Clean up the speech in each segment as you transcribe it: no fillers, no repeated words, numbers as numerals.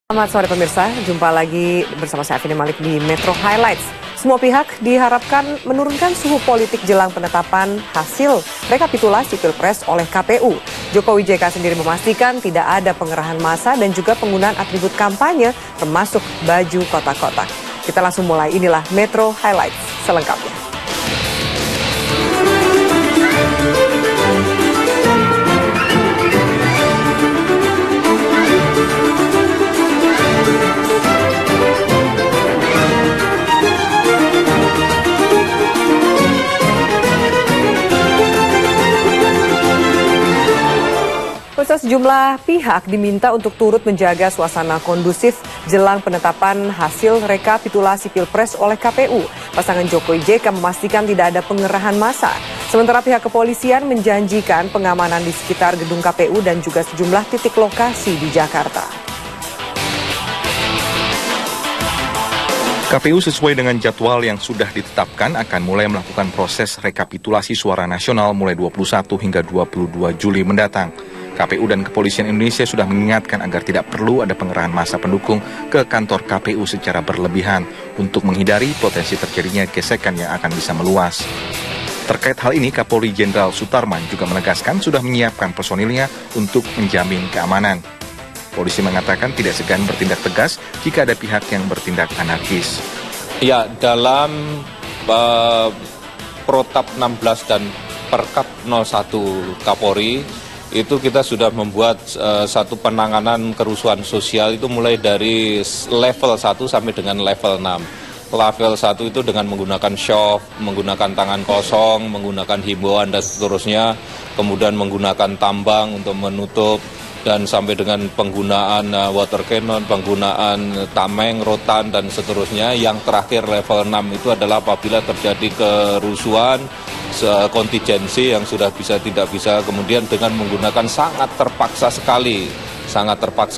Selamat sore pemirsa, jumpa lagi bersama saya Afini Malik di Metro Highlights. Semua pihak diharapkan menurunkan suhu politik jelang penetapan hasil rekapitulasi Pilpres oleh KPU. Jokowi JK sendiri memastikan tidak ada pengerahan massa dan juga penggunaan atribut kampanye termasuk baju kotak-kotak. Kita langsung mulai, inilah Metro Highlights selengkapnya. Sejumlah pihak diminta untuk turut menjaga suasana kondusif jelang penetapan hasil rekapitulasi Pilpres oleh KPU. Pasangan Jokowi JK memastikan tidak ada pengerahan massa. Sementara pihak kepolisian menjanjikan pengamanan di sekitar gedung KPU dan juga sejumlah titik lokasi di Jakarta. KPU sesuai dengan jadwal yang sudah ditetapkan akan mulai melakukan proses rekapitulasi suara nasional mulai 21 hingga 22 Juli mendatang. KPU dan Kepolisian Indonesia sudah mengingatkan agar tidak perlu ada pengerahan massa pendukung ke kantor KPU secara berlebihan untuk menghindari potensi terjadinya gesekan yang akan bisa meluas. Terkait hal ini, Kapolri Jenderal Sutarman juga menegaskan sudah menyiapkan personilnya untuk menjamin keamanan. Polisi mengatakan tidak segan bertindak tegas jika ada pihak yang bertindak anarkis. Ya, dalam Protap 16 dan Perkap 01 Kapolri, itu kita sudah membuat satu penanganan kerusuhan sosial itu mulai dari level 1 sampai dengan level 6. Level 1 itu dengan menggunakan shock, menggunakan tangan kosong, menggunakan himbauan dan seterusnya, kemudian menggunakan tambang untuk menutup, dan sampai dengan penggunaan water cannon, penggunaan tameng, rotan, dan seterusnya. Yang terakhir level 6 itu adalah apabila terjadi kerusuhan, kontingensi yang sudah tidak bisa, kemudian dengan menggunakan sangat terpaksa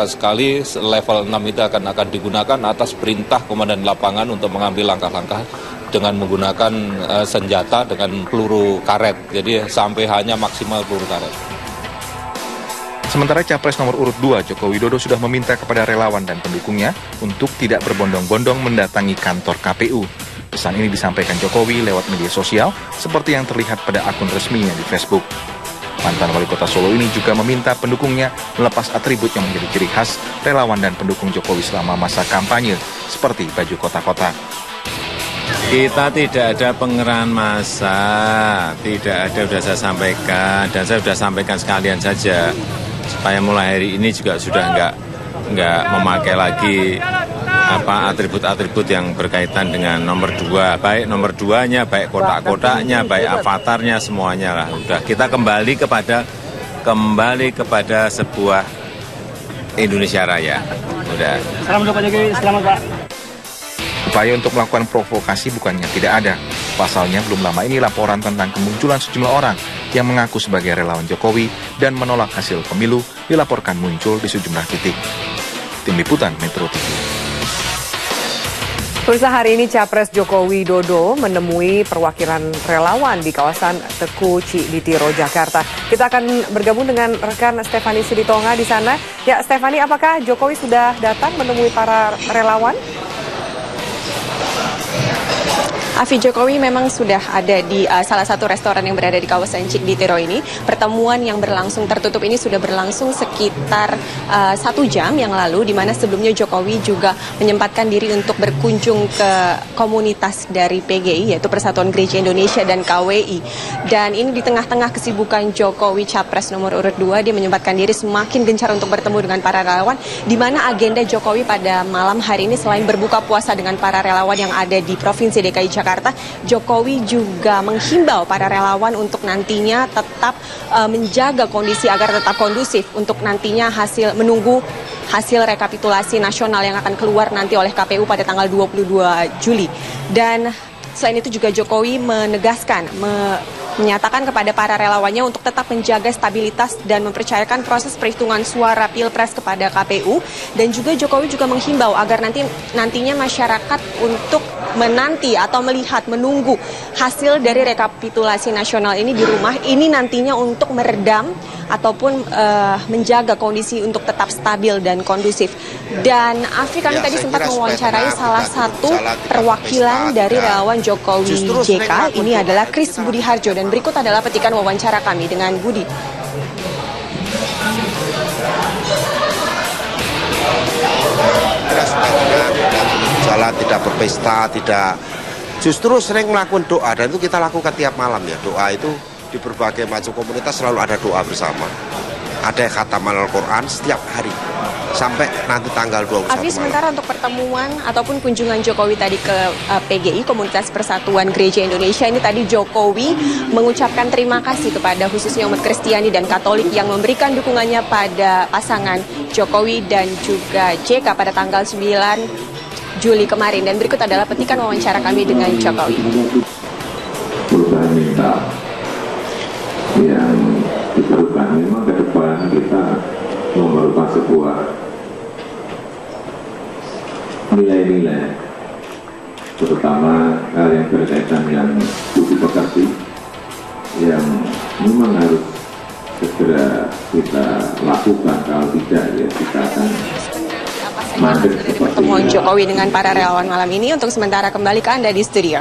sekali level 6 itu akan digunakan atas perintah komandan lapangan untuk mengambil langkah-langkah dengan menggunakan senjata dengan peluru karet, jadi sampai hanya maksimal peluru karet. Sementara Capres nomor urut 2 Joko Widodo sudah meminta kepada relawan dan pendukungnya untuk tidak berbondong-bondong mendatangi kantor KPU. Pesan ini disampaikan Jokowi lewat media sosial seperti yang terlihat pada akun resminya di Facebook. Mantan Wali Kota Solo ini juga meminta pendukungnya melepas atribut yang menjadi ciri khas relawan dan pendukung Jokowi selama masa kampanye, seperti baju kotak-kotak. Kita tidak ada pengerahan massa, tidak ada, sudah saya sampaikan, dan saya sudah sampaikan sekalian saja, supaya mulai hari ini juga sudah enggak memakai lagi atribut-atribut yang berkaitan dengan nomor 2, baik nomor 2-nya, baik kotak-kotaknya, baik avatarnya, semuanya lah. Udah, kita kembali kepada sebuah Indonesia Raya. Udah. Selamat Pak Jokowi, selamat Pak. Upaya untuk melakukan provokasi bukannya tidak ada. Pasalnya belum lama ini laporan tentang kemunculan sejumlah orang yang mengaku sebagai relawan Jokowi dan menolak hasil pemilu dilaporkan muncul di sejumlah titik. Tim Liputan Metro TV. Pemirsa, hari ini Capres Joko Widodo menemui perwakilan relawan di kawasan Teku Ciditiro, Jakarta. Kita akan bergabung dengan rekan Stefani Silitonga di sana. Ya, Stefani, apakah Jokowi sudah datang menemui para relawan? Afi, Jokowi memang sudah ada di salah satu restoran yang berada di kawasan Ciditiro ini. Pertemuan yang berlangsung tertutup ini sudah berlangsung sekitar 1 jam yang lalu, di mana sebelumnya Jokowi juga menyempatkan diri untuk berkunjung ke komunitas dari PGI, yaitu Persatuan Gereja Indonesia dan KWI. Dan ini di tengah-tengah kesibukan Jokowi Capres nomor urut 2, dia menyempatkan diri semakin gencar untuk bertemu dengan para relawan, di mana agenda Jokowi pada malam hari ini selain berbuka puasa dengan para relawan yang ada di Provinsi DKI Jakarta, Jokowi juga menghimbau para relawan untuk nantinya tetap menjaga kondisi agar tetap kondusif untuk nantinya menunggu hasil rekapitulasi nasional yang akan keluar nanti oleh KPU pada tanggal 22 Juli. Dan selain itu juga Jokowi menyatakan kepada para relawannya untuk tetap menjaga stabilitas dan mempercayakan proses perhitungan suara Pilpres kepada KPU. Dan juga Jokowi juga menghimbau agar nantinya masyarakat untuk menanti atau menunggu hasil dari rekapitulasi nasional ini di rumah, ini nantinya untuk meredam ataupun menjaga kondisi untuk tetap stabil dan kondusif. Dan Afi, kami tadi sempat mewawancarai salah satu perwakilan dari relawan Jokowi JK, ini adalah Kris Budi Harjo, dan berikut adalah petikan wawancara kami dengan Budi. Tidak berpesta, justru sering melakukan doa, dan itu kita lakukan tiap malam ya. Doa itu di berbagai macam komunitas selalu ada doa bersama. Ada khataman Al-Quran setiap hari sampai nanti tanggal 21 Afi, sementara untuk pertemuan ataupun kunjungan Jokowi tadi ke PGI, Komunitas Persatuan Gereja Indonesia, ini tadi Jokowi mengucapkan terima kasih kepada khususnya umat Kristiani dan Katolik yang memberikan dukungannya pada pasangan Jokowi dan juga JK pada tanggal 9 Juli kemarin. Dan berikut adalah petikan wawancara kami dengan Jokowi. Perubahan mental yang diperlukan memang ke depan kita memerlukan sebuah nilai-nilai, terutama hal yang berkaitan yang budi pekerti yang memang harus segera kita lakukan. Kalau tidak ya kita akan dari pertemuan Jokowi dengan para relawan malam ini. Untuk sementara kembali ke Anda di studio.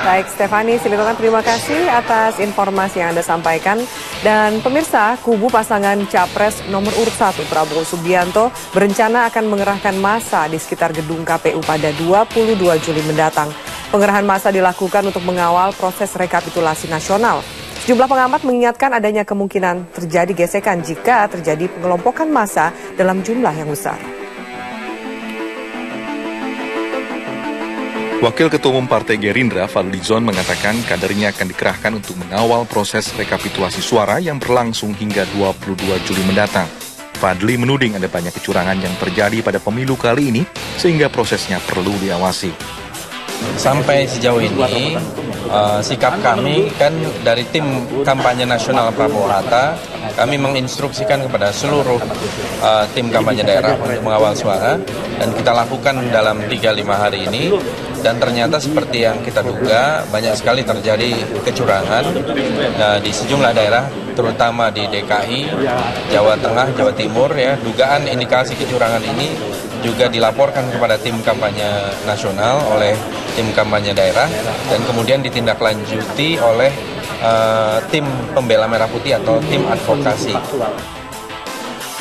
Baik, Stefani Silintongan, terima kasih atas informasi yang Anda sampaikan. Dan pemirsa, kubu pasangan Capres nomor urut 1 Prabowo Subianto berencana akan mengerahkan massa di sekitar gedung KPU pada 22 Juli mendatang. Pengerahan massa dilakukan untuk mengawal proses rekapitulasi nasional. Sejumlah pengamat mengingatkan adanya kemungkinan terjadi gesekan jika terjadi pengelompokan massa dalam jumlah yang besar. Wakil Ketua Umum Partai Gerindra, Fadly Zon, mengatakan kadernya akan dikerahkan untuk mengawal proses rekapitulasi suara yang berlangsung hingga 22 Juli mendatang. Fadly menuding ada banyak kecurangan yang terjadi pada pemilu kali ini, sehingga prosesnya perlu diawasi. Sampai sejauh ini, sikap kami kan dari tim kampanye nasional Prabowo Hatta, kami menginstruksikan kepada seluruh tim kampanye daerah untuk mengawal suara, dan kita lakukan dalam 3-5 hari ini. Dan ternyata seperti yang kita duga, banyak sekali terjadi kecurangan di sejumlah daerah, terutama di DKI, Jawa Tengah, Jawa Timur. Ya, dugaan indikasi kecurangan ini juga dilaporkan kepada tim kampanye nasional oleh tim kampanye daerah, dan kemudian ditindaklanjuti oleh tim pembela merah putih atau tim advokasi.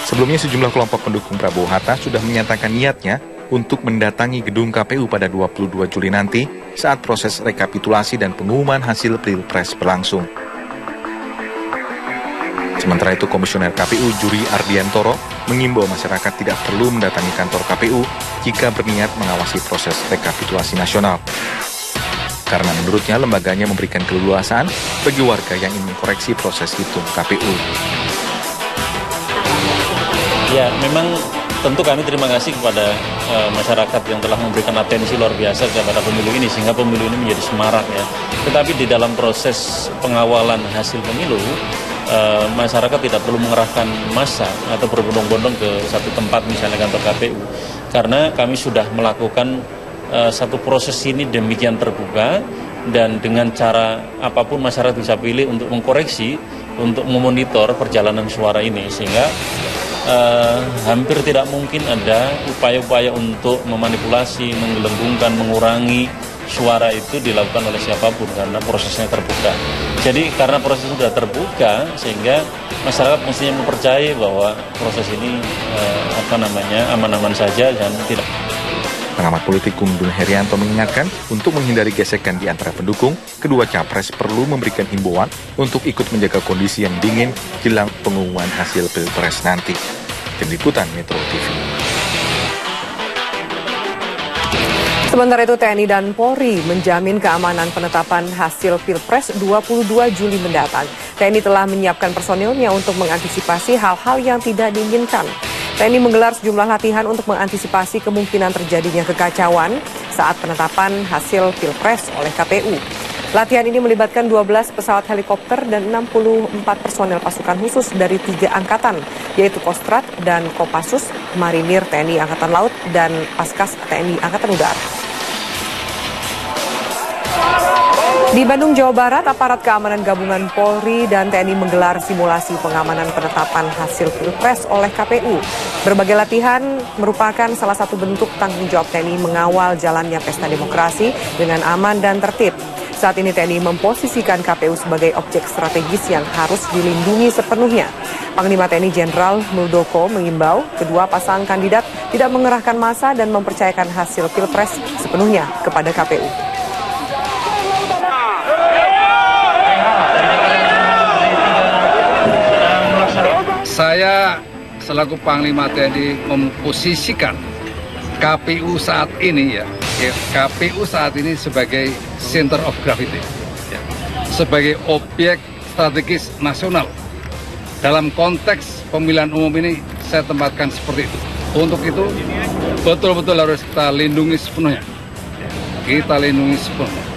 Sebelumnya sejumlah kelompok pendukung Prabowo Hatta sudah menyatakan niatnya untuk mendatangi gedung KPU pada 22 Juli nanti saat proses rekapitulasi dan pengumuman hasil Pilpres berlangsung. Sementara itu, Komisioner KPU Juri Ardiantoro mengimbau masyarakat tidak perlu mendatangi kantor KPU jika berniat mengawasi proses rekapitulasi nasional. Karena menurutnya lembaganya memberikan keleluasaan bagi warga yang ingin mengkoreksi proses hitung KPU. Ya, memang tentu kami terima kasih kepada masyarakat yang telah memberikan atensi luar biasa kepada pemilu ini, sehingga pemilu ini menjadi semarak ya. Tetapi di dalam proses pengawalan hasil pemilu, masyarakat tidak perlu mengerahkan massa atau berbondong-bondong ke satu tempat, misalnya kantor KPU, karena kami sudah melakukan satu proses ini demikian terbuka, dan dengan cara apapun masyarakat bisa pilih untuk mengkoreksi, untuk memonitor perjalanan suara ini, sehingga hampir tidak mungkin ada upaya-upaya untuk memanipulasi, menggelembungkan, mengurangi suara itu dilakukan oleh siapapun, karena prosesnya terbuka. Jadi karena prosesnya sudah terbuka, sehingga masyarakat mestinya mempercayai bahwa proses ini aman-aman saja dan tidak. Pengamat politik Gung Gun Herianto mengingatkan untuk menghindari gesekan di antara pendukung, kedua capres perlu memberikan himbauan untuk ikut menjaga kondisi yang dingin jelang pengumuman hasil Pilpres nanti. Tim Liputan Metro TV. Sementara itu, TNI dan Polri menjamin keamanan penetapan hasil Pilpres 22 Juli mendatang. TNI telah menyiapkan personilnya untuk mengantisipasi hal-hal yang tidak diinginkan. TNI menggelar sejumlah latihan untuk mengantisipasi kemungkinan terjadinya kekacauan saat penetapan hasil Pilpres oleh KPU. Latihan ini melibatkan 12 pesawat helikopter dan 64 personel pasukan khusus dari 3 angkatan, yaitu Kostrad dan Kopassus, Marinir TNI Angkatan Laut, dan Paskas TNI Angkatan Udara. Di Bandung, Jawa Barat, aparat keamanan gabungan Polri dan TNI menggelar simulasi pengamanan penetapan hasil Pilpres oleh KPU. Berbagai latihan merupakan salah satu bentuk tanggung jawab TNI mengawal jalannya pesta demokrasi dengan aman dan tertib. Saat ini TNI memposisikan KPU sebagai objek strategis yang harus dilindungi sepenuhnya. Panglima TNI Jenderal Muldoko mengimbau kedua pasang kandidat tidak mengerahkan massa dan mempercayakan hasil Pilpres sepenuhnya kepada KPU. Saya selaku Panglima TNI memposisikan KPU saat ini KPU saat ini sebagai center of gravity, sebagai objek strategis nasional. Dalam konteks pemilihan umum ini saya tempatkan seperti itu. Untuk itu betul-betul harus kita lindungi sepenuhnya. Kita lindungi sepenuhnya.